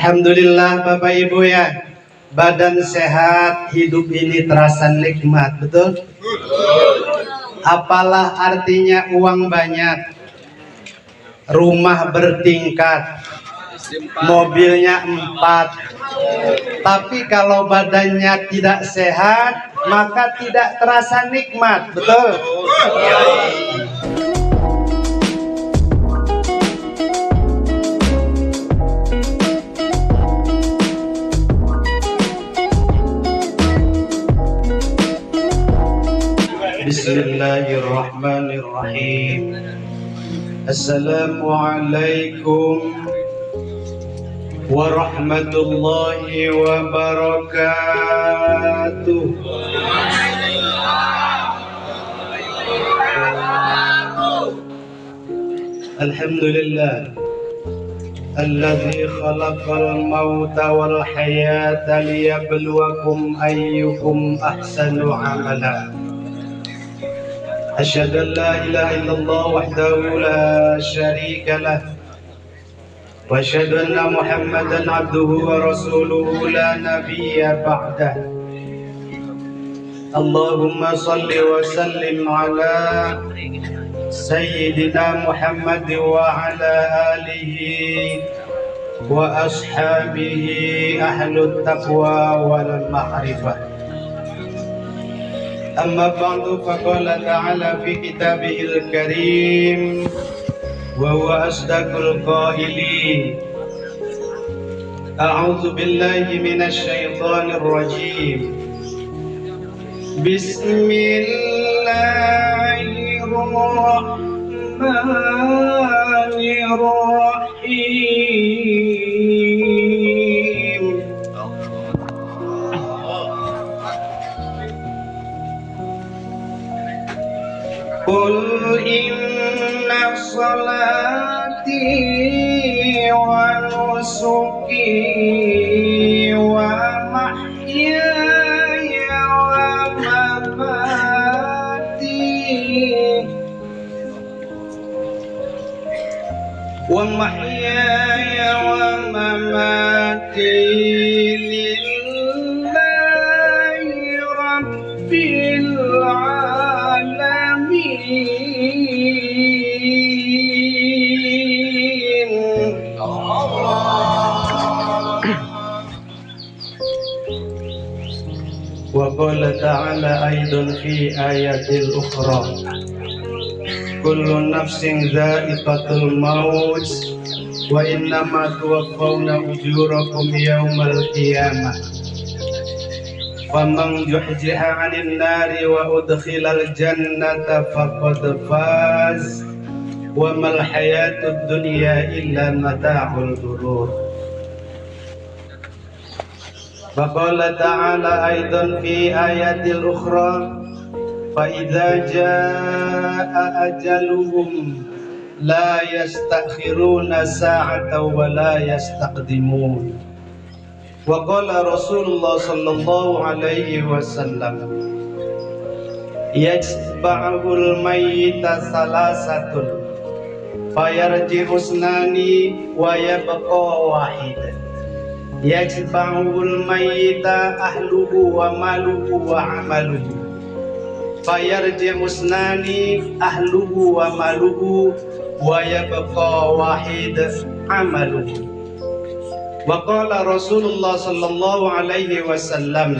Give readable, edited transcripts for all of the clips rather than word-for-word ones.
Alhamdulillah Bapak Ibu ya, badan sehat, hidup ini terasa nikmat, betul? Apalah artinya uang banyak, rumah bertingkat, mobilnya 4, tapi kalau badannya tidak sehat maka tidak terasa nikmat, betul? Bismillahirrahmanirrahim. Assalamualaikum warahmatullahi wabarakatuh. Alhamdulillah alladzi khalaqal mauta wal hayata liyabluwakum ayyukum ahsanu amala. Asyhadu an la ilaha illallah wahdahu la syarika lah wa asyhadu anna Muhammadan abduhu wa rasuluhu la nabiyya ba'dah. Allahumma salli wa sallim ala sayyidina Muhammad wa ala alihi wa ashabihi ahlut taqwa wal ma'rifah. أما بعد فقال تعالى في كتابه الكريم وهو أصدق القائلين أعوذ بالله من الشيطان الرجيم بسم الله الرحمن الرحيم قل إن صلاتي ونسكي ومحياي ومماتي لله رب العالمين. وقال تعالى أيضا في آيات أخرى كل نفس ذائقة الموت وإنما توفون أجوركم يوم القيامة فمن زحزح عن النار وأدخل الجنة فقد فاز وما الحياة الدنيا إلا متاع الغرور. وقال تعالى أيضا في آيات أخرى فإذا جاء أجلهم لا يستأخرون ساعة ولا يستقدمون. وقال رسول الله صلى الله عليه وسلم يتبعه الميت ثلاثة فيرجع اثنان ويبقى واحد. يتبعه الميت أهله وماله وعمله فيرجع اثنان أهله وماله ويبقى واحد عمله. وقال رسول الله صلى الله عليه وسلم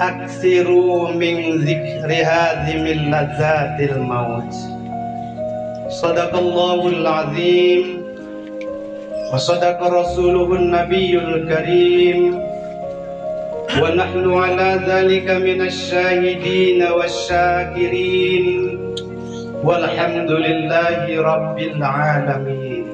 أكثروا من ذكر هذه لذات الموت. صدق الله العظيم وصدق رسوله النبي الكريم ونحن على ذلك من الشاهدين والشاكرين والحمد لله رب العالمين.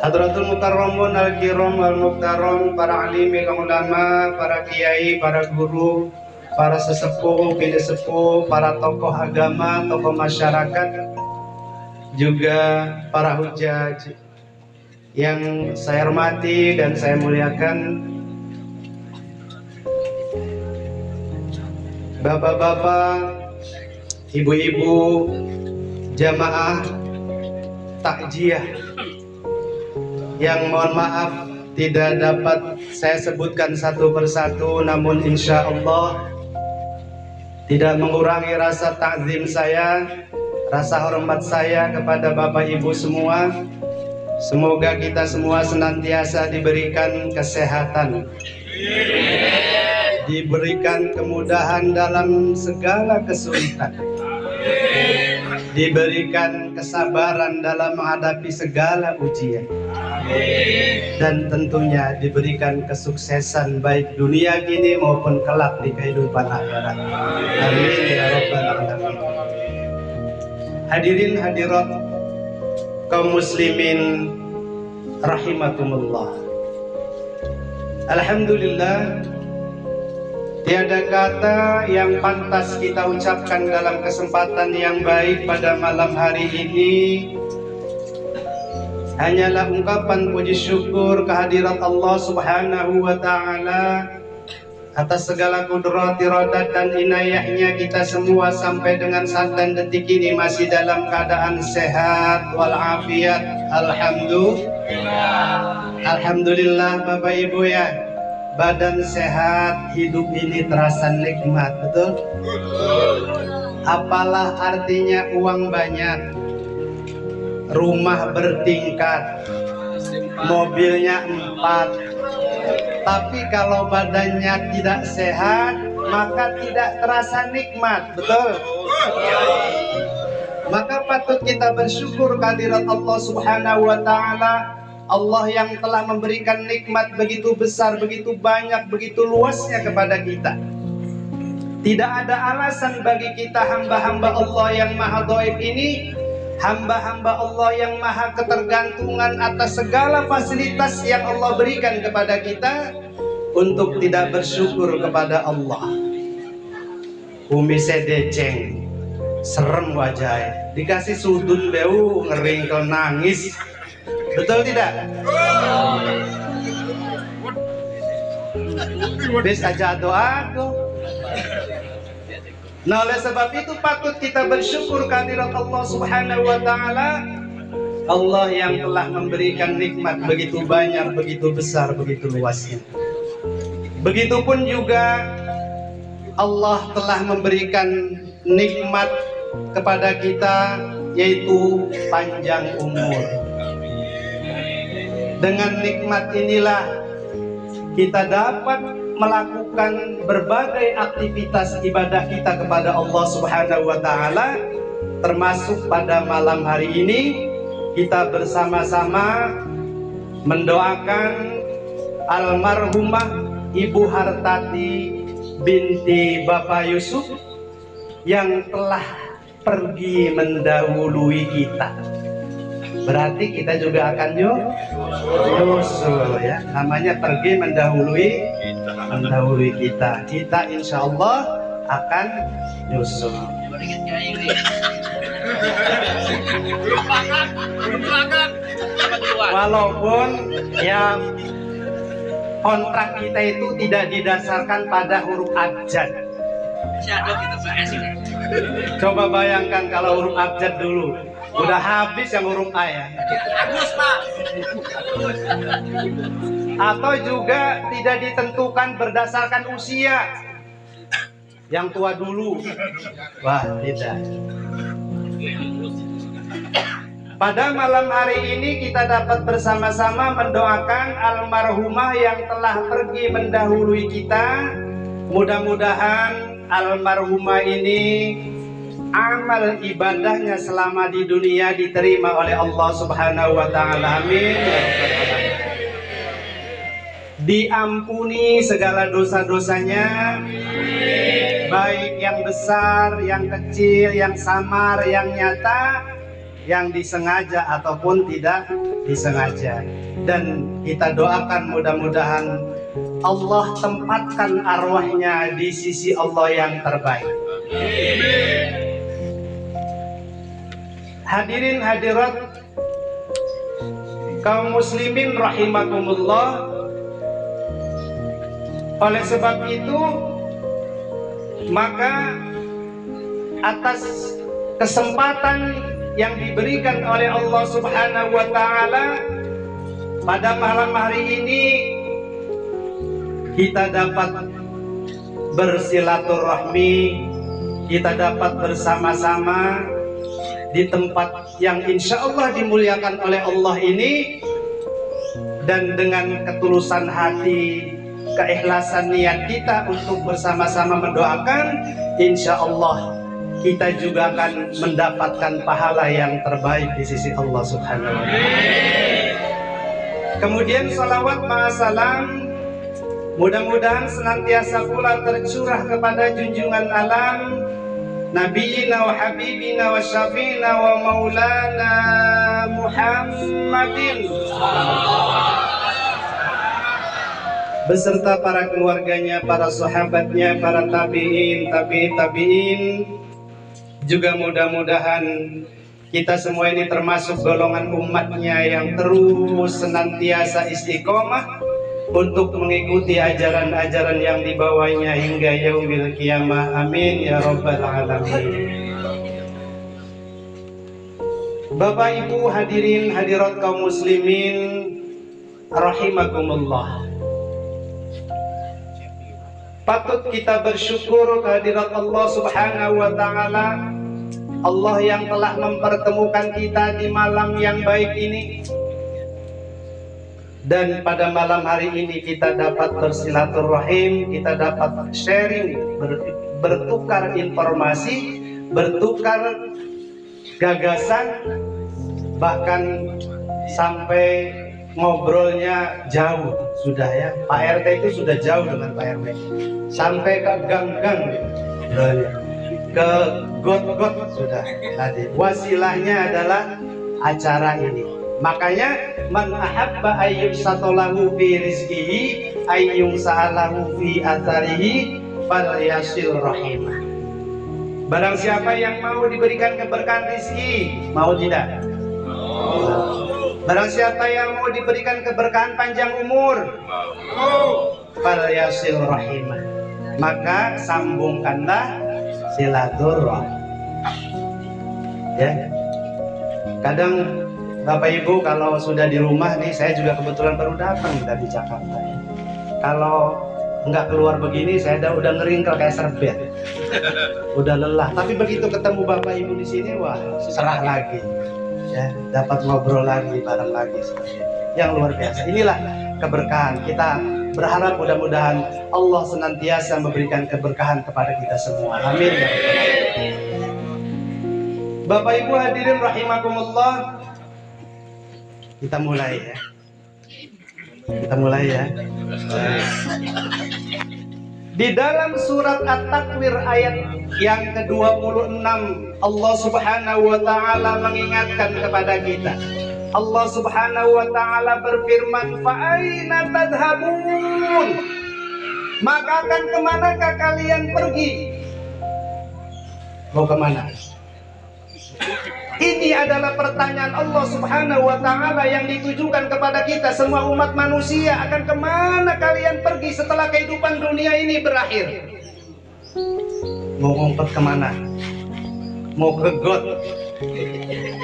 Hadratul Mukarramun Al-Kiram Al-Mukarram, para alimil ulama, para kiai, para guru, para sesepuh, bini sepuh, para tokoh agama, tokoh masyarakat, juga para hujaj yang saya hormati dan saya muliakan, bapak-bapak, ibu-ibu, jamaah takjiah yang mohon maaf tidak dapat saya sebutkan satu persatu, namun insya Allah tidak mengurangi rasa takzim saya, rasa hormat saya kepada Bapak Ibu semua. Semoga kita semua senantiasa diberikan kesehatan, diberikan kemudahan dalam segala kesulitan, diberikan kesabaran dalam menghadapi segala ujian, dan tentunya diberikan kesuksesan baik dunia gini maupun kelak di kehidupan akhirat. Amin ya rabbal alamin. Hadirin hadirat kaum muslimin rahimakumullah. Alhamdulillah, tiada kata yang pantas kita ucapkan dalam kesempatan yang baik pada malam hari ini, hanyalah ungkapan puji syukur kehadirat Allah Subhanahu wa Ta'ala atas segala kudrat, iradat dan inayahnya kita semua sampai dengan saat dan detik ini masih dalam keadaan sehat walafiat. Alhamdulillah Bapak Ibu ya, badan sehat, hidup ini terasa nikmat, betul? Apalah artinya uang banyak, rumah bertingkat, mobilnya 4, tapi kalau badannya tidak sehat maka tidak terasa nikmat, betul? Maka patut kita bersyukur kehadirat Allah Subhanahu wa Ta'ala, Allah yang telah memberikan nikmat begitu besar, begitu banyak, begitu luasnya kepada kita. Tidak ada alasan bagi kita hamba-hamba Allah yang maha dhaif ini, hamba-hamba Allah yang maha ketergantungan atas segala fasilitas yang Allah berikan kepada kita, untuk tidak bersyukur kepada Allah. Kumisnya deceng, serem wajahnya, dikasih sudun beu ngeringkel nangis, betul tidak? Bisa aja doa tuh. Nah, oleh sebab itu patut kita bersyukur kehadirat Allah Subhanahu wa Ta'ala, Allah yang telah memberikan nikmat begitu banyak, begitu besar, begitu luasnya. Begitupun juga Allah telah memberikan nikmat kepada kita, yaitu panjang umur. Dengan nikmat inilah kita dapat melakukan berbagai aktivitas ibadah kita kepada Allah Subhanahu wa Ta'ala, termasuk pada malam hari ini kita bersama-sama mendoakan almarhumah Ibu Hartati binti Bapak Yusuf yang telah pergi mendahului kita. Berarti kita juga akan nyusul ya, namanya pergi mendahului kita. Kita insya Allah akan nyusul. Walaupun ya kontrak kita itu tidak didasarkan pada huruf abjad. Coba bayangkan kalau huruf abjad dulu, udah habis yang huruf A ya. Atau juga tidak ditentukan berdasarkan usia, yang tua dulu. Wah, tidak. Pada malam hari ini kita dapat bersama-sama mendoakan almarhumah yang telah pergi mendahului kita. Mudah-mudahan almarhumah ini amal ibadahnya selama di dunia diterima oleh Allah Subhanahu wa Ta'ala. Amin. Diampuni segala dosa-dosanya, baik yang besar, yang kecil, yang samar, yang nyata, yang disengaja ataupun tidak disengaja. Dan kita doakan mudah-mudahan Allah tempatkan arwahnya di sisi Allah yang terbaik. Hadirin hadirat kaum muslimin rahimakumullah. Oleh sebab itu, maka atas kesempatan yang diberikan oleh Allah Subhanahu wa Ta'ala, Pada malam hari ini kita dapat bersilaturahmi, kita dapat bersama-sama di tempat yang insya Allah dimuliakan oleh Allah ini, dan dengan ketulusan hati, keikhlasan niat kita untuk bersama-sama mendoakan, insya Allah kita juga akan mendapatkan pahala yang terbaik di sisi Allah Subhanahu wa Ta'ala. Kemudian salawat ma'asalam mudah-mudahan senantiasa pula tercurah kepada junjungan alam Nabiyina wa Habibina wa Syafi'ina wa Maulana Muhammadin beserta para keluarganya, para sahabatnya, para tabi'in, juga mudah-mudahan kita semua ini termasuk golongan umatnya yang terus senantiasa istiqomah untuk mengikuti ajaran-ajaran yang dibawanya hingga yaumil qiyamah. Amin ya rabbal alamin. Bapak Ibu hadirin hadirat kaum muslimin rahimakumullah. Patut kita bersyukur kehadirat Allah Subhanahu wa Ta'ala, Allah yang telah mempertemukan kita di malam yang baik ini. Dan pada malam hari ini kita dapat bersilaturahim, kita dapat sharing, bertukar informasi, bertukar gagasan, bahkan sampai ngobrolnya jauh sudah ya. Pak RT itu sudah jauh dengan Pak RW, sampai ke gang-gang, ke got-got sudah tadi. Wasilahnya adalah acara ini. Makanya man ahabba ayyub satolahu fi rizkihi ayyum sa'alahu fi atharihi fal yasil rahimah. Barang siapa yang mau diberikan keberkahan rizki, mau tidak? Barang siapa yang mau diberikan keberkahan panjang umur, fal yasil rahimah, maka sambungkanlah silaturahmi. Ya. Kadang Bapak Ibu kalau sudah di rumah nih, saya juga kebetulan baru datang dari Jakarta ya. Kalau nggak keluar begini, saya udah ngeringkel kayak serbet, udah lelah. Tapi begitu ketemu Bapak Ibu di sini, wah serah lagi, ya dapat ngobrol lagi, bareng lagi seperti yang luar biasa. Inilah keberkahan. Kita berharap mudah-mudahan Allah senantiasa memberikan keberkahan kepada kita semua. Amin. Bapak Ibu hadirin rahimakumullah. Kita mulai ya. Kita mulai ya. Di dalam surat At-Takwir ayat yang ke-26, Allah Subhanahu wa Ta'ala mengingatkan kepada kita. Allah Subhanahu wa Ta'ala berfirman, "Fa aina tadhhabun?" Maka akan kemanakah kalian pergi? Mau kemana? Ini adalah pertanyaan Allah Subhanahu wa Ta'ala yang ditujukan kepada kita semua umat manusia. Akan kemana kalian pergi setelah kehidupan dunia ini berakhir? Mau ngumpet kemana? Mau ke got?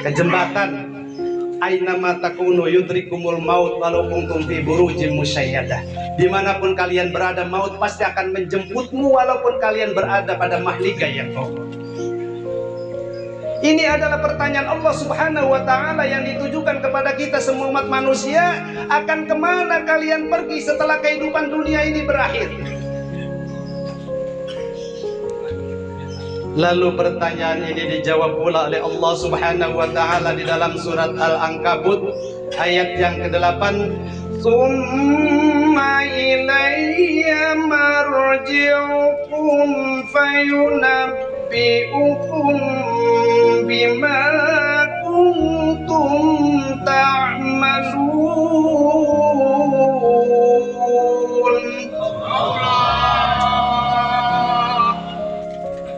Ke jembatan? Ainama takunu yudrikumul maut walau kuntum fi burujin musyayyadah. Dimanapun kalian berada, maut pasti akan menjemputmu walaupun kalian berada pada mahliga yang kokoh. Ini adalah pertanyaan Allah Subhanahu wa Ta'ala yang ditujukan kepada kita semua umat manusia. Akan kemana kalian pergi setelah kehidupan dunia ini berakhir? Lalu pertanyaan ini dijawab pula oleh Allah Subhanahu wa Ta'ala di dalam surat Al-Ankabut ayat yang ke-8. Summa ilayya marji'ukum fayunabbi'ukum bima kuntum ta'malun.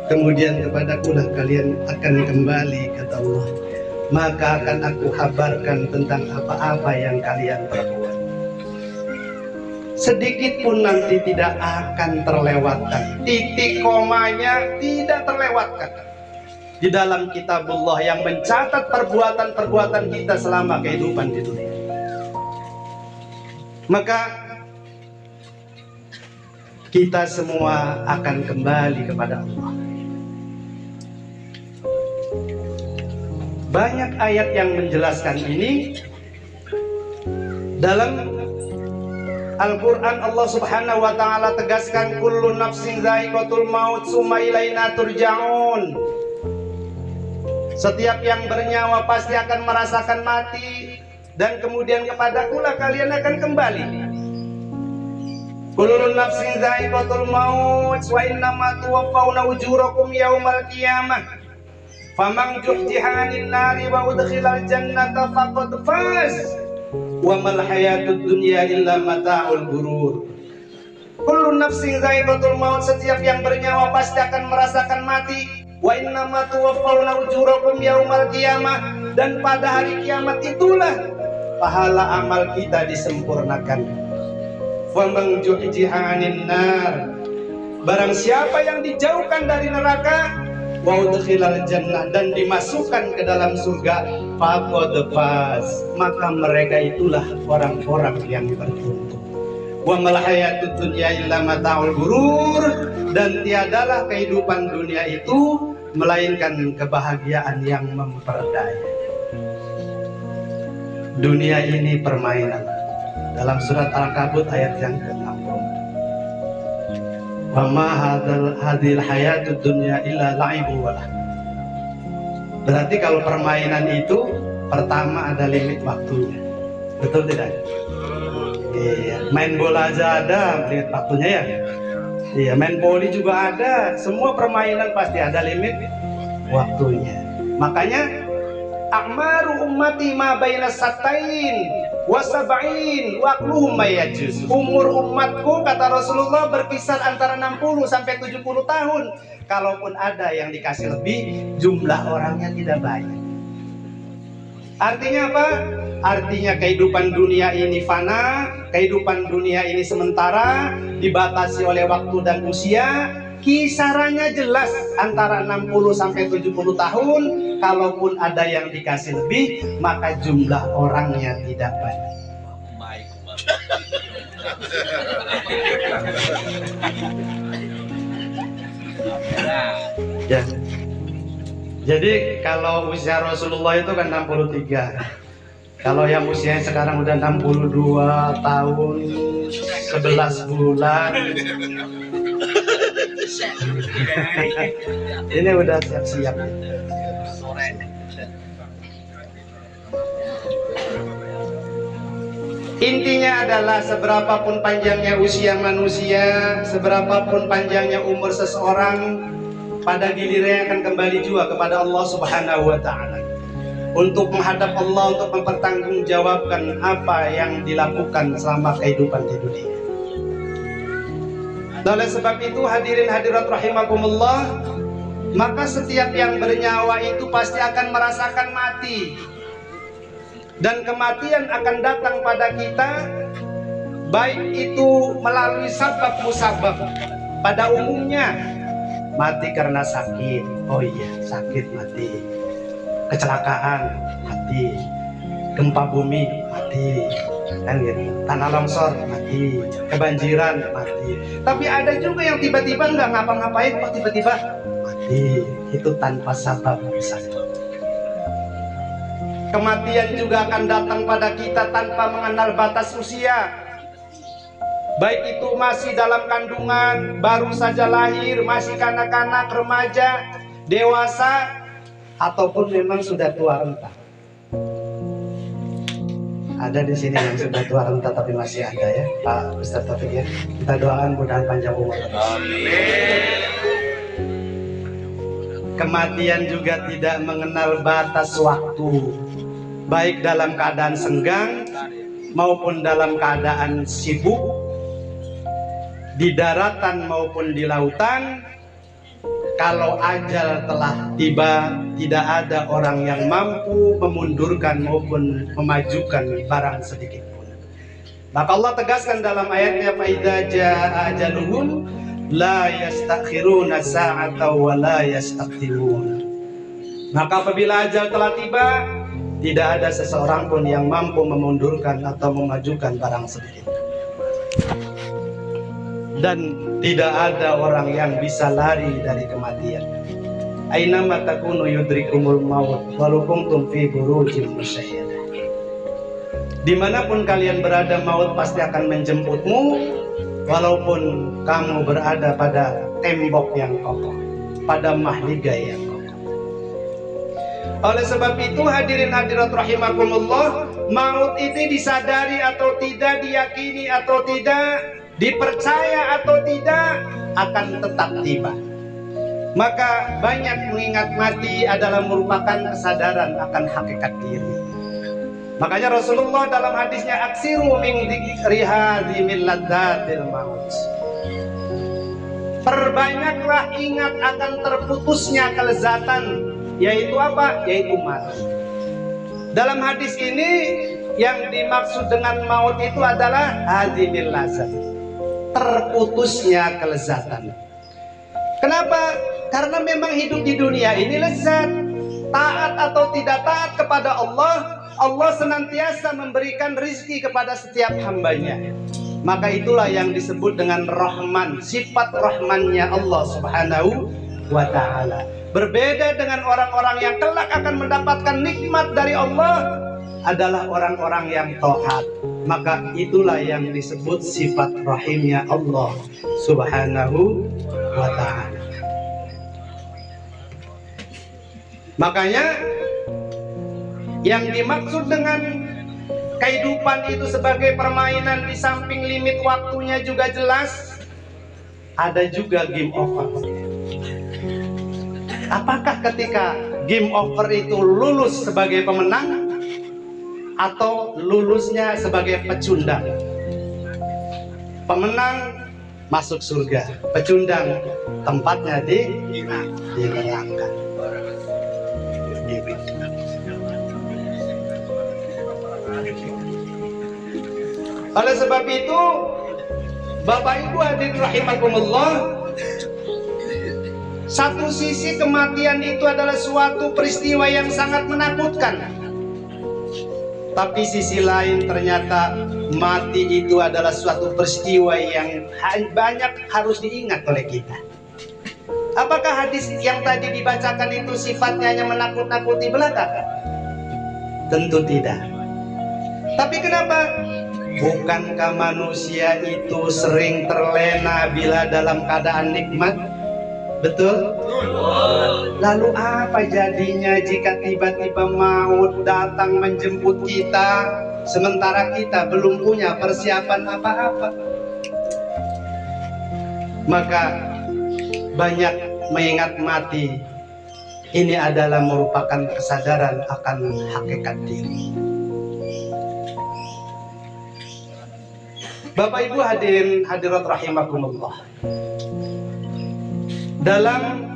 Kemudian kepadakulah kalian akan kembali, kata Allah. Maka akan aku kabarkan tentang apa-apa yang kalian perbuat. Sedikit pun nanti tidak akan terlewatkan. Titik komanya tidak terlewatkan di dalam kitabullah yang mencatat perbuatan-perbuatan kita selama kehidupan di dunia. Maka kita semua akan kembali kepada Allah. Banyak ayat yang menjelaskan ini. Dalam Al-Quran Allah subhanahu wa ta'ala tegaskan, kullu nafsin dha'iqatul maut summa ilaina turja'un. Setiap yang bernyawa pasti akan merasakan mati, dan kemudian kepadakulah kalian akan kembali. Kullu nafsin dha'iqatul maut wa innama tuwaffawna ujurakum yaumal qiyamah faman zuhziha 'anil nari wa udkhilal jannata faqad faz wa mal hayatud dunya illa mata'ul ghurur. Kullu nafsin dha'iqatul maut, setiap yang bernyawa pasti akan merasakan mati. Wa innama tuwaffawna ujurakum yaumal qiyamah, dan pada hari kiamat itulah pahala amal kita disempurnakan. Faman zuhziha 'anil nar, barang siapa yang dijauhkan dari neraka, wa udkhilal jannah, dan dimasukkan ke dalam surga, faqad faz, maka mereka itulah orang-orang yang beruntung. Wa mal hayatud dunya illa mata'ul ghurur, dan tiadalah kehidupan dunia itu melainkan kebahagiaan yang memperdaya. Dunia ini permainan. Dalam surat Al-Ankabut ayat yang ke-60. Wa ma hadhil hayatud dunya illa la'ibu wa lahu. Berarti kalau permainan itu pertama ada limit waktunya. Betul tidak? Iya, main bola aja ada limit waktunya ya. Iya, main voli juga ada. Semua permainan pasti ada limit waktunya. Makanya a'maru ummati ma baina satain wa sab'in wa aqluhum mayajuz. Umur umatku, kata Rasulullah, berkisar antara 60 sampai 70 tahun. Kalaupun ada yang dikasih lebih, jumlah orangnya tidak banyak. Artinya apa? Artinya kehidupan dunia ini fana, kehidupan dunia ini sementara, dibatasi oleh waktu dan usia. Kisarannya jelas antara 60 sampai 70 tahun. Kalaupun ada yang dikasih lebih, maka jumlah orangnya tidak banyak. Ya. Jadi kalau usia Rasulullah itu kan 63. Kalau yang usianya sekarang udah 62 tahun 11 bulan. Ini udah siap-siap. Intinya adalah seberapapun panjangnya usia manusia, seberapapun panjangnya umur seseorang, pada gilirannya akan kembali juga kepada Allah Subhanahu wa ta'ala untuk menghadap Allah, untuk mempertanggungjawabkan apa yang dilakukan selama kehidupan di dunia. Oleh sebab itu, hadirin hadirat rahimakumullah, maka setiap yang bernyawa itu pasti akan merasakan mati, dan kematian akan datang pada kita, baik itu melalui sabab musabab. Pada umumnya mati karena sakit, oh iya sakit mati, kecelakaan mati, gempa bumi mati, kan gitu, tanah longsor mati, kebanjiran mati. Tapi ada juga yang tiba-tiba nggak ngapa-ngapain kok tiba-tiba mati, itu tanpa sabab musabab. Kematian juga akan datang pada kita tanpa mengenal batas usia, baik itu masih dalam kandungan, baru saja lahir, masih kanak-kanak, remaja, dewasa, ataupun memang sudah tua renta. Ada di sini yang sudah tua renta tapi masih ada ya, Pak Ustaz Taufik ya. Kita doakan mudah-mudahan panjang umur. Amin. Kematian juga tidak mengenal batas waktu, baik dalam keadaan senggang maupun dalam keadaan sibuk, di daratan maupun di lautan. Kalau ajal telah tiba, tidak ada orang yang mampu memundurkan maupun memajukan barang sedikit pun. Maka Allah tegaskan dalam ayatnya, فَإِذَا جَاءَ أَجَلُهُمْ لَا يَسْتَأْخِرُونَ سَاعَةً وَلَا يَسْتَقْدِمُونَ. Maka apabila ajal telah tiba, tidak ada seseorang pun yang mampu memundurkan atau memajukan barang sedikit. Dan tidak ada orang yang bisa lari dari kematian. Ainama takunu yudrikumul maut walau kuntum fi burujin musyayyadah. Dimanapun kalian berada, maut pasti akan menjemputmu, walaupun kamu berada pada tembok yang kokoh, pada mahligai yang kokoh. Oleh sebab itu, hadirin hadirat rahimakumullah, maut itu disadari atau tidak, diyakini atau tidak, dipercaya atau tidak, akan tetap tiba. Maka banyak mengingat mati adalah merupakan kesadaran akan hakikat diri. Makanya Rasulullah dalam hadisnya, aksiru min dzikri hadhimil ladzatil maut. Perbanyaklah ingat akan terputusnya kelezatan, yaitu apa? Yaitu mati. Dalam hadis ini yang dimaksud dengan maut itu adalah hadhimil ladzat, terputusnya kelezatan. Kenapa? Karena memang hidup di dunia ini lezat. Taat atau tidak taat kepada Allah, Allah senantiasa memberikan rizki kepada setiap hambanya. Maka itulah yang disebut dengan Rahman, sifat Rahmannya Allah Subhanahu wa ta'ala. Berbeda dengan orang-orang yang kelak akan mendapatkan nikmat dari Allah adalah orang-orang yang taat. Maka itulah yang disebut sifat rahimnya Allah Subhanahu wa ta'ala. Makanya yang dimaksud dengan kehidupan itu sebagai permainan, di samping limit waktunya juga jelas, ada juga game over. Apakah ketika game over itu lulus sebagai pemenang atau lulusnya sebagai pecundang? Pemenang masuk surga, pecundang tempatnya di neraka. Oleh sebab itu, Bapak Ibu hadirin rahimakumullah, satu sisi kematian itu adalah suatu peristiwa yang sangat menakutkan. Tapi sisi lain ternyata mati itu adalah suatu peristiwa yang banyak harus diingat oleh kita. Apakah hadis yang tadi dibacakan itu sifatnya hanya menakut-nakuti belaka? Tentu tidak. Tapi kenapa? Bukankah manusia itu sering terlena bila dalam keadaan nikmat? Betul? Lalu apa jadinya jika tiba-tiba maut datang menjemput kita, sementara kita belum punya persiapan apa-apa? Maka banyak mengingat mati ini adalah merupakan kesadaran akan hakikat diri. Bapak Ibu hadirin hadirat rahimakumullah, dalam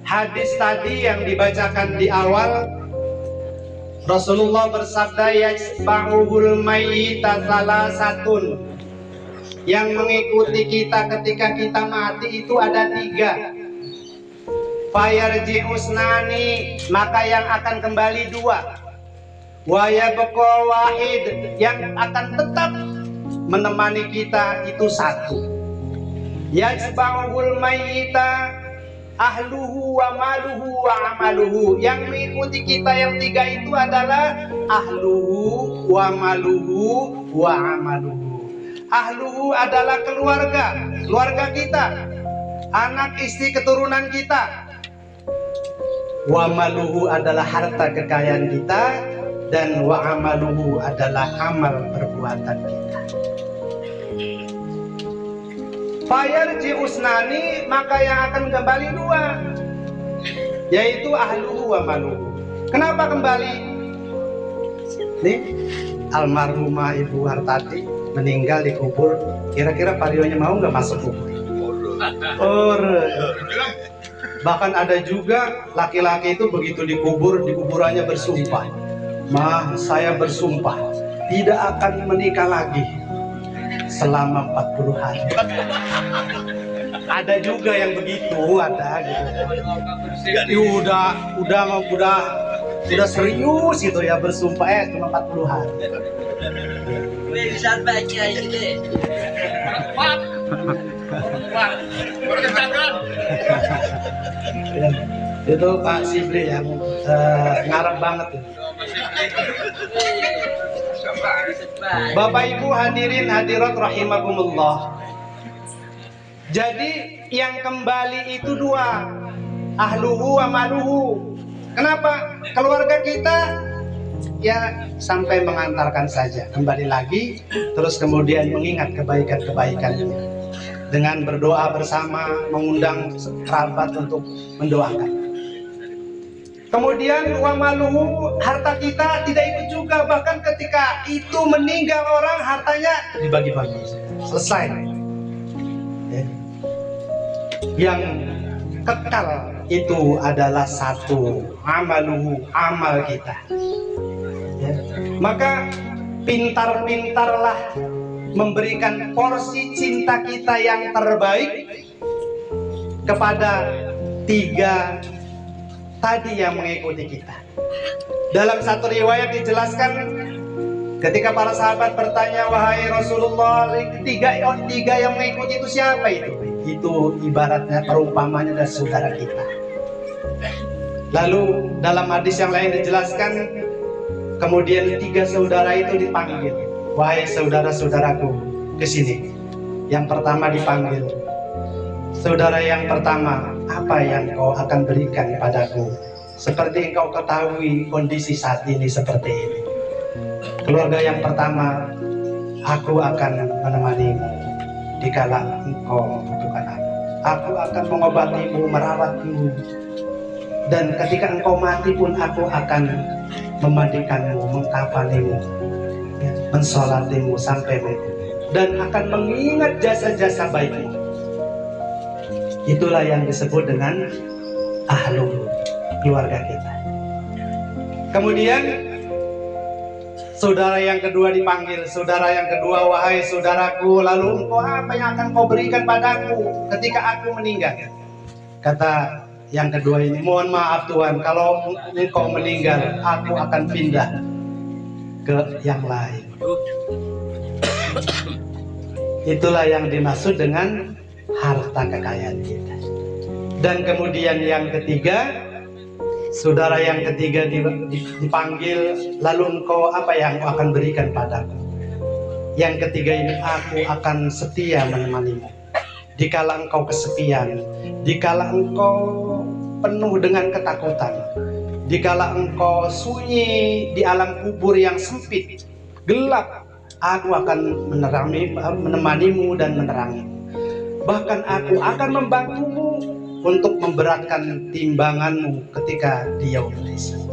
hadis tadi yang dibacakan di awal, Rasulullah bersabda, yajba'uhul mayyita salasatun, yang mengikuti kita ketika kita mati itu ada 3. Fayarji usnani, maka yang akan kembali 2. Wayabqa wahid, yang akan tetap menemani kita itu 1. Yajba'ul mayyita ahluhu wa maluhu wa amaluhu, yang mengikuti kita yang 3 itu adalah ahluhu wa maluhu wa amaluhu. Ahluhu adalah keluarga kita, anak istri keturunan kita. Wa maluhu adalah harta kekayaan kita, dan wa amaluhu adalah amal perbuatan kita. Fayarji usnani, maka yang akan kembali 2, yaitu ahluhu wa maluhu. Kenapa kembali? Nih, almarhumah Ibu Hartati meninggal di kubur, kira-kira Parionya mau nggak masuk kubur? Bahkan ada juga laki-laki itu begitu dikubur, di kuburannya bersumpah, "Mah, saya bersumpah tidak akan menikah lagi selama 40 hari." Ada juga yang begitu, ada gitu. Udah serius gitu ya, bersumpah cuma 40 hari. Bisa baca ini. Itu Pak Sibri yang ngarep banget ya. Bapak Ibu hadirin hadirat rahimakumullah. Jadi yang kembali itu dua, ahluhu wa maluhu. Kenapa? Keluarga kita ya sampai mengantarkan saja, kembali lagi, terus kemudian mengingat kebaikan-kebaikannya dengan berdoa bersama, mengundang kerabat untuk mendoakan. Kemudian wa maluhu, harta kita tidak ikut juga, bahkan ketika itu meninggal orang hartanya dibagi-bagi, selesai. Ya. Yang kekal itu adalah satu, amaluhu, amal kita. Ya. Maka pintar-pintarlah memberikan porsi cinta kita yang terbaik kepada tiga tadi yang mengikuti kita. Dalam satu riwayat dijelaskan ketika para sahabat bertanya, wahai Rasulullah, tiga yang mengikuti itu siapa itu? Itu ibaratnya perumpamannya adalah saudara kita. Lalu dalam hadis yang lain dijelaskan, kemudian tiga saudara itu dipanggil, wahai saudara-saudaraku, ke sini. Yang pertama dipanggil, saudara yang pertama, apa yang kau akan berikan padaku? Seperti engkau ketahui kondisi saat ini seperti ini. Keluarga yang pertama, aku akan menemanimu dikala engkau membutuhkan aku. Aku akan mengobatimu, merawatmu, dan ketika engkau mati pun aku akan memandikanmu, mengkafanimu, mensolatimu sampai mati, dan akan mengingat jasa-jasa baikmu. Itulah yang disebut dengan ahlu, keluarga kita. Kemudian saudara yang kedua dipanggil, saudara yang kedua, wahai saudaraku, lalu engkau apa yang akan kau berikan padaku ketika aku meninggal? Kata yang kedua ini, mohon maaf Tuhan, kalau engkau meninggal aku akan pindah ke yang lain. Itulah yang dimaksud dengan harta kekayaan kita. Dan kemudian yang ketiga, saudara yang ketiga dipanggil, lalu engkau apa yang aku akan berikan padaku? Yang ketiga ini, aku akan setia menemanimu dikala engkau kesepian, dikala engkau penuh dengan ketakutan, dikala engkau sunyi di alam kubur yang sempit, gelap, aku akan menemanimu dan menerangimu. Bahkan aku akan membantumu untuk memberatkan timbanganmu ketika di yaumul hisab.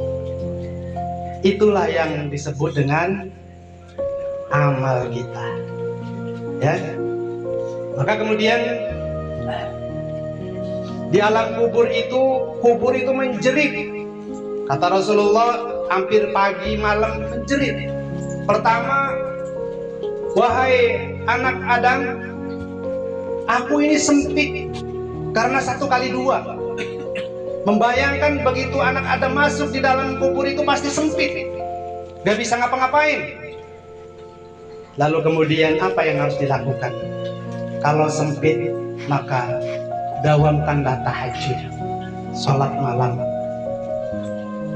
Itulah yang disebut dengan amal kita. Ya. Maka kemudian di alam kubur itu menjerit. Kata Rasulullah, hampir pagi malam menjerit. Pertama, wahai anak Adam, aku ini sempit karena 1 kali 2. Membayangkan begitu anak Adam masuk di dalam kubur itu pasti sempit, gak bisa ngapa-ngapain. Lalu kemudian apa yang harus dilakukan? Kalau sempit, maka dawamkanlah tahajud, sholat malam.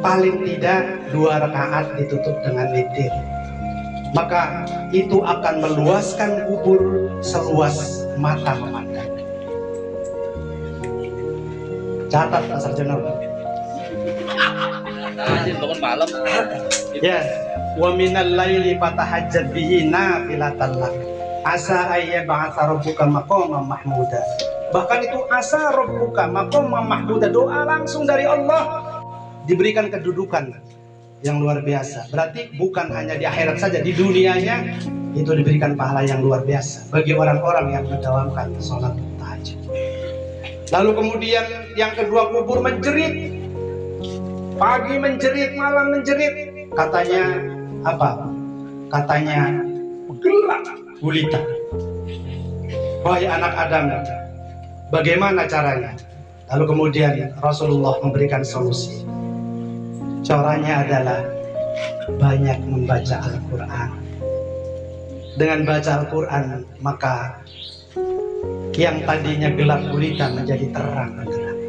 Paling tidak 2 rakaat ditutup dengan witir. Maka itu akan meluaskan kubur seluas mata memandang. Catat Pak Sarjono. Bangun malam. Ya, wa minal laili fatahajjat bihi nafilatan lak. Asa ayyab'atsa rabbuka maqaman mahmuda. Bahkan itu asa rabbuka maqaman mahmuda, doa langsung dari Allah, diberikan kedudukan yang luar biasa. Berarti bukan hanya di akhirat saja, di dunianya itu diberikan pahala yang luar biasa bagi orang-orang yang mendawamkan sholat tahajud. Lalu kemudian yang kedua, kubur menjerit. Pagi menjerit, malam menjerit. Katanya apa? Katanya gelap gulita. Wahai anak Adam, bagaimana caranya? Lalu kemudian Rasulullah memberikan solusi. Caranya adalah banyak membaca Al-Quran. dengan baca Al-Quran, maka yang tadinya gelap gulita menjadi terang benderang.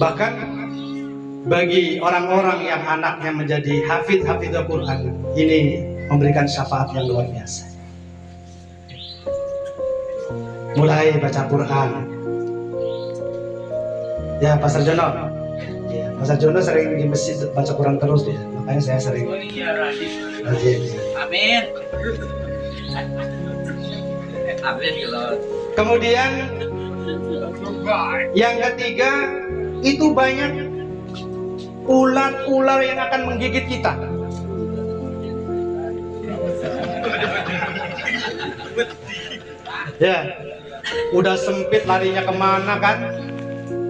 Bahkan bagi orang-orang yang anaknya menjadi hafidh Al-Quran, ini memberikan syafaat yang luar biasa. Mulai baca Quran. Ya, Pak Sarjono. Ya, Pak Sarjono sering di masjid baca Quran terus dia. Makanya saya sering. Rajin. Amin. Amin gitu. Kemudian yang ketiga, itu banyak ular-ular yang akan menggigit kita. Ya, udah sempit larinya kemana kan?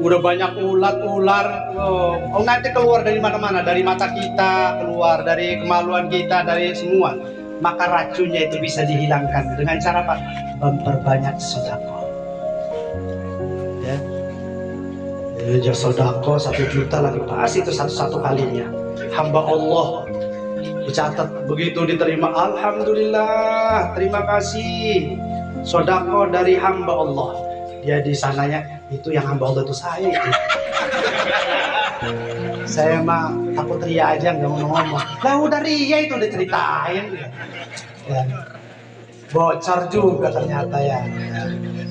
Udah banyak ular-ular. Oh, nanti keluar dari mana-mana, dari mata kita, keluar dari kemaluan kita, dari semua. Maka racunnya itu bisa dihilangkan dengan cara apa? Memperbanyak sedekah. Ya, ya sedekah 1 juta lagi pas itu satu kalinya. Hamba Allah dicatat begitu diterima, alhamdulillah, terima kasih. Sedekah dari hamba Allah. Dia di sananya itu yang hamba Allah itu saya itu. Saya mah takut ria aja nggak mau ngomong. Lah udah ria itu udah ceritain. Ya. Bocor juga ternyata ya.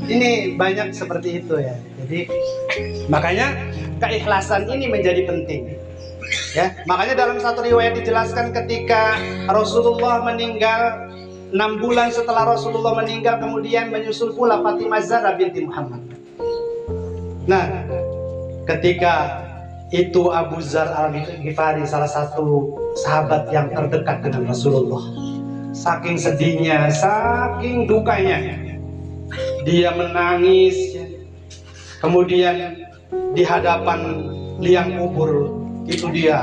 Ini banyak seperti itu ya. Jadi makanya keikhlasan ini menjadi penting. Ya, makanya dalam satu riwayat dijelaskan ketika Rasulullah meninggal, 6 bulan setelah Rasulullah meninggal, kemudian menyusul pula Fatimah Zahra binti Muhammad. Nah, ketika itu Abu Dzar Al-Ghifari, salah satu sahabat yang terdekat dengan Rasulullah, saking sedihnya, saking dukanya, dia menangis. Kemudian di hadapan liang kubur itu dia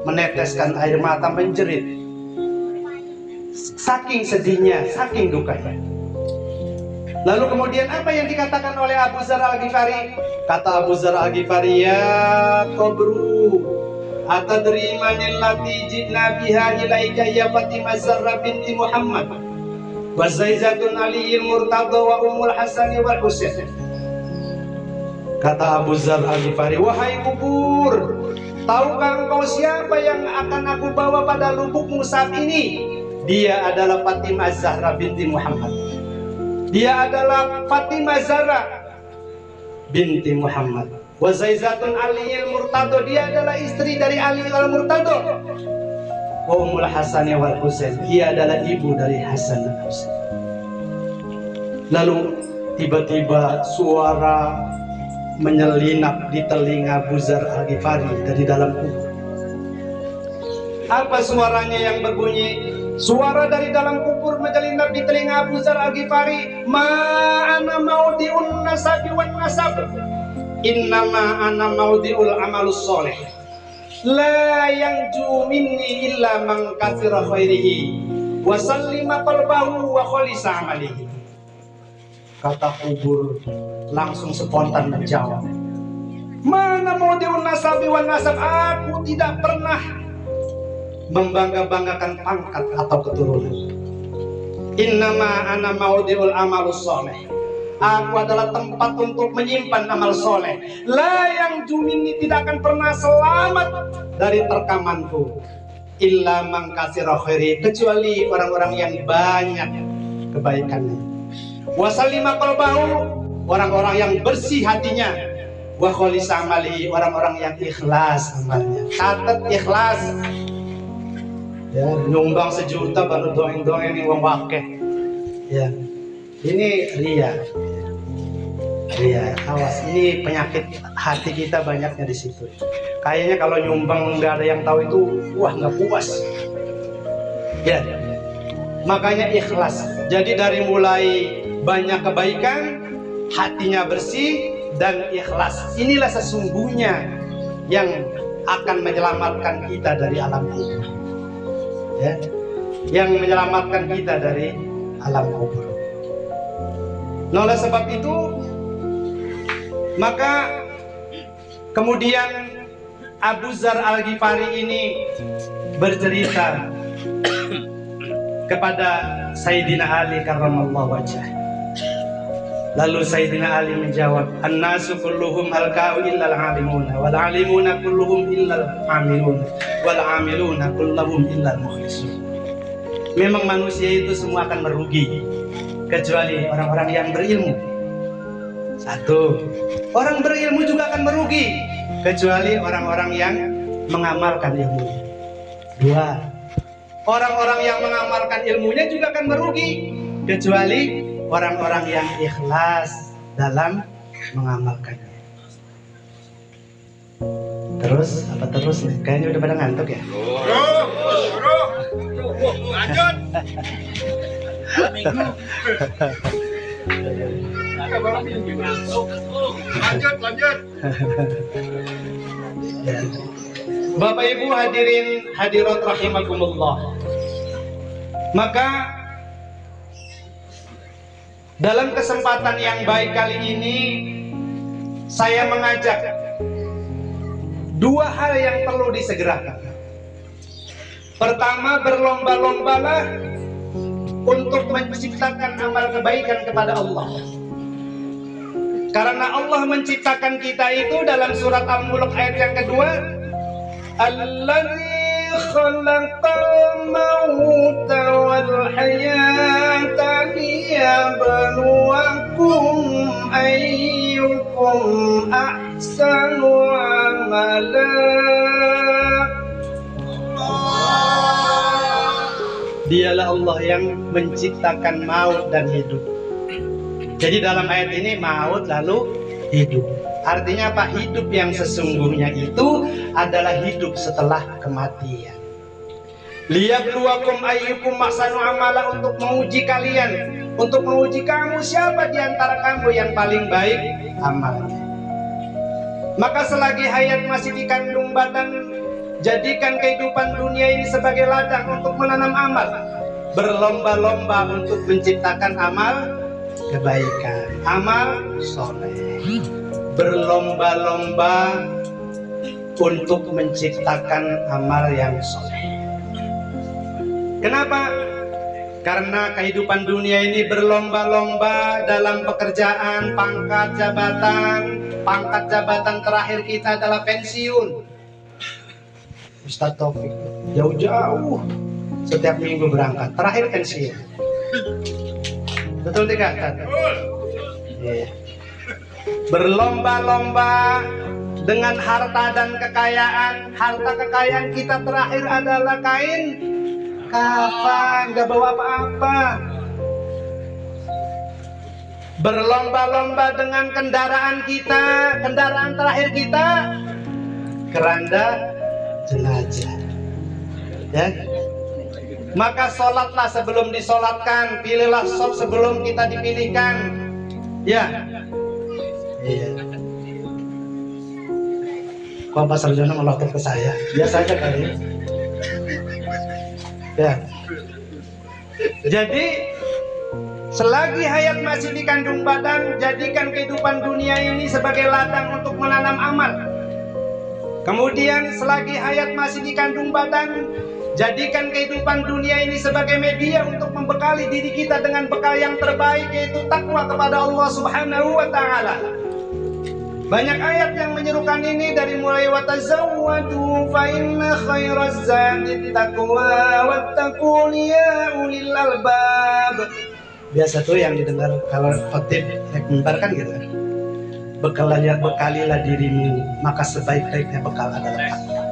meneteskan air mata, menjerit. Saking sedihnya, saking dukanya. Lalu kemudian apa yang dikatakan oleh Abu Dzar Al-Ghifari? Kata Abu Dzar Al-Ghifari, ya qabru, atadri manil lati jidna biha ilaika ya Fatimah Zahra binti Muhammad wa Zaizatun Aliyyil Murtada wa Ummul Hasani wal Husain. Kata Abu Dzar Al-Ghifari, wahai kubur, tahukah engkau siapa yang akan aku bawa pada lubukmu saat ini? Dia adalah Fatimah Zahra binti Muhammad. Dia adalah Fatimah Zahra binti Muhammad. Wa Zaizatun Aliyyil Murtada, dia adalah istri dari Ali al-Murtada. Wa Ummul Hasani wal Husain, dia adalah ibu dari Hasan dan Husain. Lalu tiba-tiba suara menyelinap di telinga Abu Dzar Al-Ghifari dari dalam kubur. Apa suaranya yang berbunyi? Suara dari dalam kubur menyelinap di telinga Abu Dzar Al-Ghifari, ma'ana maudi'un nasabi wan nasab, innama ana maudi'ul amalus soleh, la yanju minni illa man katsira khairihi wa sallima qalbahu wa khalisa amalihi. Kata kubur langsung spontan menjawab, mana maudi'un nasabi wan nasab, aku tidak pernah membangga-banggakan pangkat atau keturunan. Innama ana maudiul amalus soleh, aku adalah tempat untuk menyimpan amal soleh. La yang jumini, tidak akan pernah selamat dari terkamanku, illa man kasira khairi, kecuali orang-orang yang banyak kebaikannya. Wasalima qalbahu, orang-orang yang bersih hatinya. Wa khalisa amali, orang-orang yang ikhlas amalnya. Catat ikhlas. Ya, nyumbang 1 juta baru doang-doang ini uang wakeh. Ya, ini ria. Ria, awas, ini penyakit hati kita banyaknya di situ. Kayaknya kalau nyumbang nggak ada yang tahu itu, wah nggak puas. Ya, makanya ikhlas. Jadi dari mulai banyak kebaikan, hatinya bersih dan ikhlas. Inilah sesungguhnya yang akan menyelamatkan kita dari alam kubur. Ya, yang menyelamatkan kita dari alam kubur. Nah, oleh sebab itu, maka kemudian Abu Dzar Al-Ghifari ini bercerita kepada Sayyidina Ali karramallahu wajhah. Lalu Sayyidina Ali menjawab, "An-nasu kulluhum halka'u illal alimuna, wal alimuna kulluhum illal amiluna, wal amiluna kulluhum illal mukhlisun." Memang manusia itu semua akan merugi kecuali orang-orang yang berilmu. Satu, orang berilmu juga akan merugi kecuali orang-orang yang mengamalkan ilmunya. Dua, orang-orang yang mengamalkan ilmunya juga akan merugi kecuali orang-orang yang ikhlas dalam mengamalkannya. Terus apa terus nih? Kayaknya udah pada ngantuk ya? Lanjut. Lanjut. Bapak Ibu hadirin hadirat rahimakumullah. Maka dalam kesempatan yang baik kali ini saya mengajak dua hal yang perlu disegerakan. Pertama, berlomba-lombalah untuk menciptakan amal kebaikan kepada Allah. Karena Allah menciptakan kita itu dalam surat Al-Mulk ayat yang kedua, Alladzi khalaqal mauta wal hayata liyabluwakum ayyukum ahsanu amala. Dialah Allah yang menciptakan maut dan hidup. Jadi dalam ayat ini maut lalu hidup. Artinya apa? Hidup yang sesungguhnya itu adalah hidup setelah kematian. Liyabluwakum ayyukum ahsanu amala, untuk menguji kalian, untuk menguji kamu siapa di antara kamu yang paling baik amalnya. Maka selagi hayat masih dikandung badan, jadikan kehidupan dunia ini sebagai ladang untuk menanam amal. Berlomba-lomba untuk menciptakan amal kebaikan, amal soleh. Berlomba-lomba untuk menciptakan amal yang soleh. Kenapa? Karena kehidupan dunia ini berlomba-lomba dalam pekerjaan, pangkat jabatan. Pangkat jabatan terakhir kita adalah pensiun. Ustaz Taufik jauh-jauh setiap minggu berangkat, terakhir pensiun. Betul tidak? Yeah. Berlomba-lomba dengan harta dan kekayaan. Harta kekayaan kita terakhir adalah kain kafan, gak bawa apa-apa. Berlomba-lomba dengan kendaraan kita. Kendaraan terakhir kita keranda jenazah. Ya. Maka sholatlah sebelum disolatkan, pilihlah sholat sebelum kita dipilihkan. Ya. Iya. Kok Pak Sarjono melotot ke saya? Biasa aja kali. Ya. Jadi selagi hayat masih dikandung badan, jadikan kehidupan dunia ini sebagai ladang untuk menanam amal. Kemudian selagi hayat masih dikandung badan, jadikan kehidupan dunia ini sebagai media untuk membekali diri kita dengan bekal yang terbaik, yaitu takwa kepada Allah Subhanahu wa Ta'ala. Banyak ayat yang menyerukan ini, dari mulai watazawwadu fa inna khairaz zadi taqwa wattaqun ya ulil albab. Biasa tuh yang didengar kalau khotib naik mimbar kan gitu. Bekalilah dirimu, maka sebaik-baiknya bekal adalah takwa.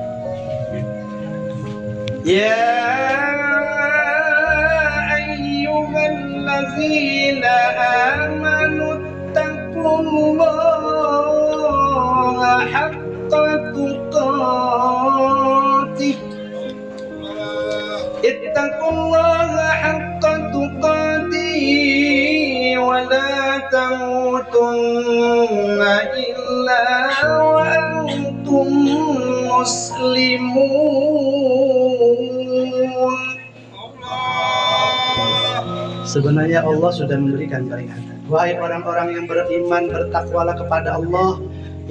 Ya ayyuhallazina amanu taqullaha haqqa tuqatih. Ittaqullaha haqqa tuqatih wa la tamutunna illa wa antum muslimun. Sebenarnya Allah sudah memberikan peringatan. Wahai orang-orang yang beriman, bertakwalah kepada Allah.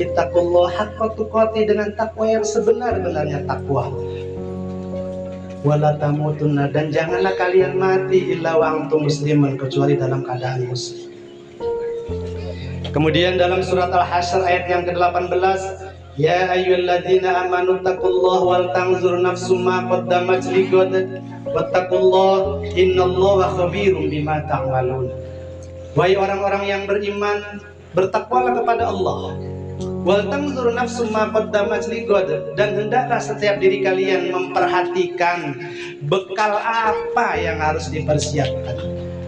Ittaqullaha haqqa tuqatih, dengan takwa yang sebenar-benarnya takwa. wala tamutunna, dan janganlah kalian mati illa wa antum muslimun, kecuali dalam keadaan muslim. Kemudian dalam surat Al-Hasyr ayat yang ke-18, ya ayyuhalladzina amanu taqullaha wal tanzur nafsum ma qaddamat lighad wattaqullaha innallaha khabirum bima ta'malun. Wahai orang-orang yang beriman, bertakwalah kepada Allah. Wal tanzur nafsum ma qaddamat lighad, dan hendaklah setiap diri kalian memperhatikan bekal apa yang harus dipersiapkan.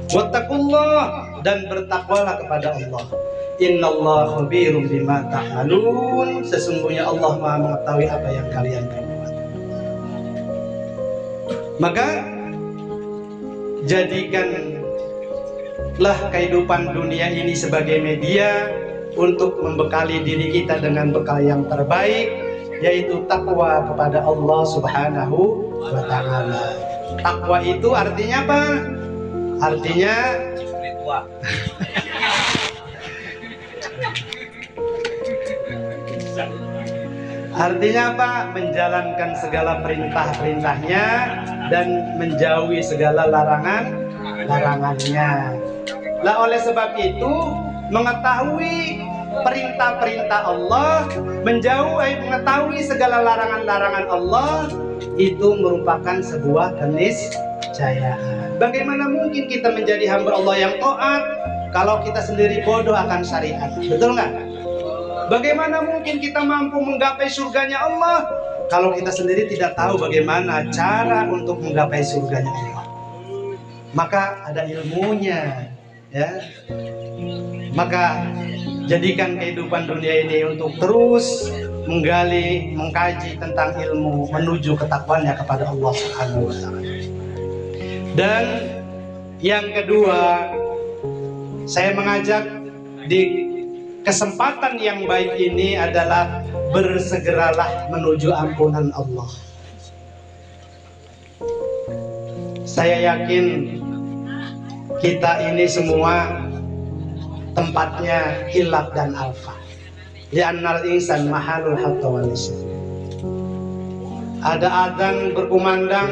Wattaqullah, dan bertakwalah kepada Allah. Innallaha khabirum bima ta'malun, sesungguhnya Allah Maha mengetahui apa yang kalian perbuat. Maka jadikanlah kehidupan dunia ini sebagai media untuk membekali diri kita dengan bekal yang terbaik, yaitu takwa kepada Allah Subhanahu wa ta'ala. Takwa itu artinya apa? Artinya Artinya apa? Menjalankan segala perintah-perintahnya dan menjauhi segala larangannya. Lah oleh sebab itu, mengetahui perintah-perintah Allah, mengetahui segala larangan-larangan Allah, itu merupakan sebuah keniscayaan. Bagaimana mungkin kita menjadi hamba Allah yang taat kalau kita sendiri bodoh akan syariat? Betul nggak? Bagaimana mungkin kita mampu menggapai surganya Allah kalau kita sendiri tidak tahu bagaimana cara untuk menggapai surganya Allah? Maka ada ilmunya, ya. Maka jadikan kehidupan dunia ini untuk terus menggali, mengkaji tentang ilmu menuju ketakwaannya kepada Allah Subhanahu wa ta'ala. Dan yang kedua, saya mengajak di kesempatan yang baik ini adalah bersegeralah menuju ampunan Allah. Saya yakin kita ini semua tempatnya hilaf dan alfa. Li'annal insan mahalul hatta wal lisan. Ada adzan berkumandang,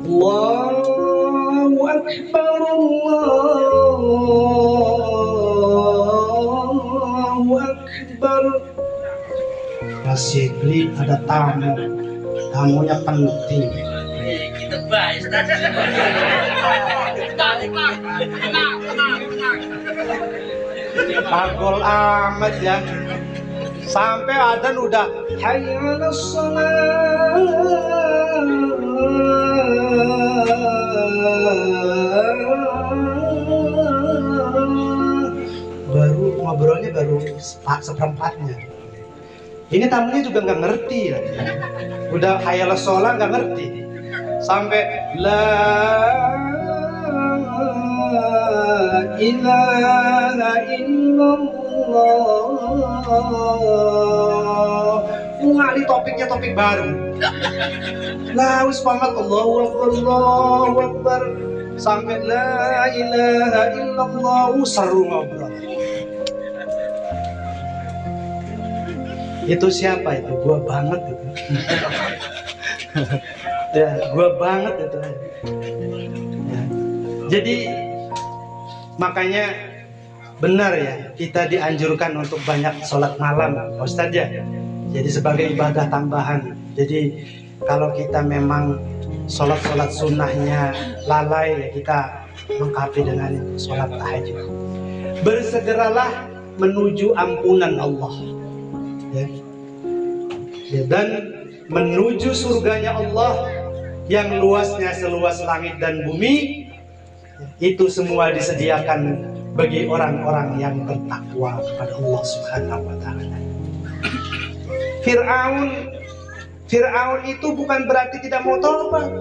Allahu Akbar, Allahu Akbar. Masih beli ada tamunya penting. Kita baik. Pagol amat ya. Sampai adzan udah hayya 'alas shalah. Baru ngobrolnya baru seperempatnya. Ini tamunya juga nggak ngerti ya. Udah hayya 'alas shalah nggak ngerti. Sampai la ilaha illallah. Ngali topiknya topik baru. La uspamat Allahu Akbar, Allahu Akbar. Sampai la ilaha illallah, seru ngobrol. Itu siapa itu? Gua banget itu. Ya, gua banget itu. Ya. Jadi makanya benar ya, kita dianjurkan untuk banyak sholat malam, Ustadz ya. Jadi sebagai ibadah tambahan. Jadi kalau kita memang sholat sunnahnya lalai, ya kita lengkapi dengan sholat tahajud. Bersegeralah menuju ampunan Allah, ya. Ya, dan menuju surganya Allah yang luasnya seluas langit dan bumi. Itu semua disediakan bagi orang-orang yang bertakwa kepada Allah Subhanahu wa ta'ala. Fir'aun itu bukan berarti tidak mau taubat.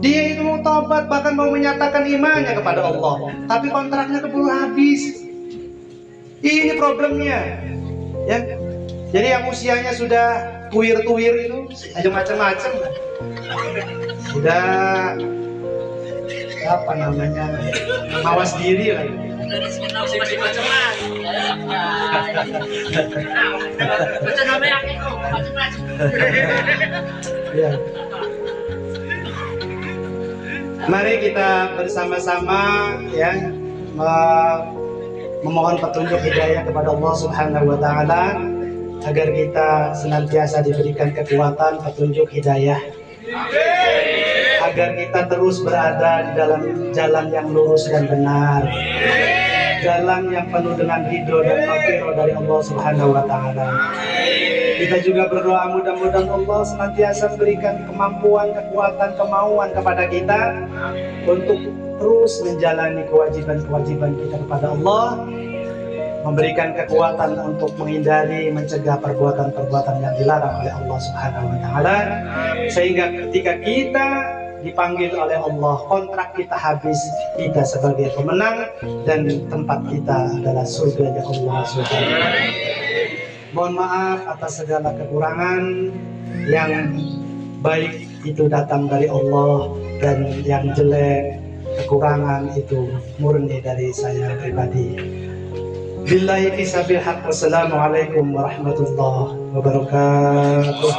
Dia itu mau taubat, bahkan mau menyatakan imannya kepada Allah, tapi kontraknya keburu habis. Ini problemnya, ya. Jadi yang usianya sudah tuwir-tuwir itu aja macam-macam, sudah apa namanya, mawas diri lagi. Ya. Mari kita bersama-sama ya memohon petunjuk hidayah kepada Allah Subhanahu wa taala agar kita senantiasa diberikan kekuatan, petunjuk hidayah. Agar kita terus berada di dalam jalan yang lurus dan benar. Jalan yang penuh dengan ridho dan maghfirah dari Allah Subhanahu wa taala. Kita juga berdoa mudah-mudahan Allah senantiasa memberikan kemampuan, kekuatan, kemauan kepada kita untuk terus menjalani kewajiban-kewajiban kita kepada Allah, memberikan kekuatan untuk menghindari, mencegah perbuatan-perbuatan yang dilarang oleh Allah Subhanahu wa taala, sehingga ketika kita dipanggil oleh Allah, kontrak kita habis, kita sebagai pemenang dan tempat kita adalah surga Allah Subhanahu wa taala. Mohon maaf atas segala kekurangan, yang baik itu datang dari Allah dan yang jelek, kekurangan itu murni dari saya pribadi. Billahi fisabil haq. Wassalamualaikum warahmatullahi wabarakatuh.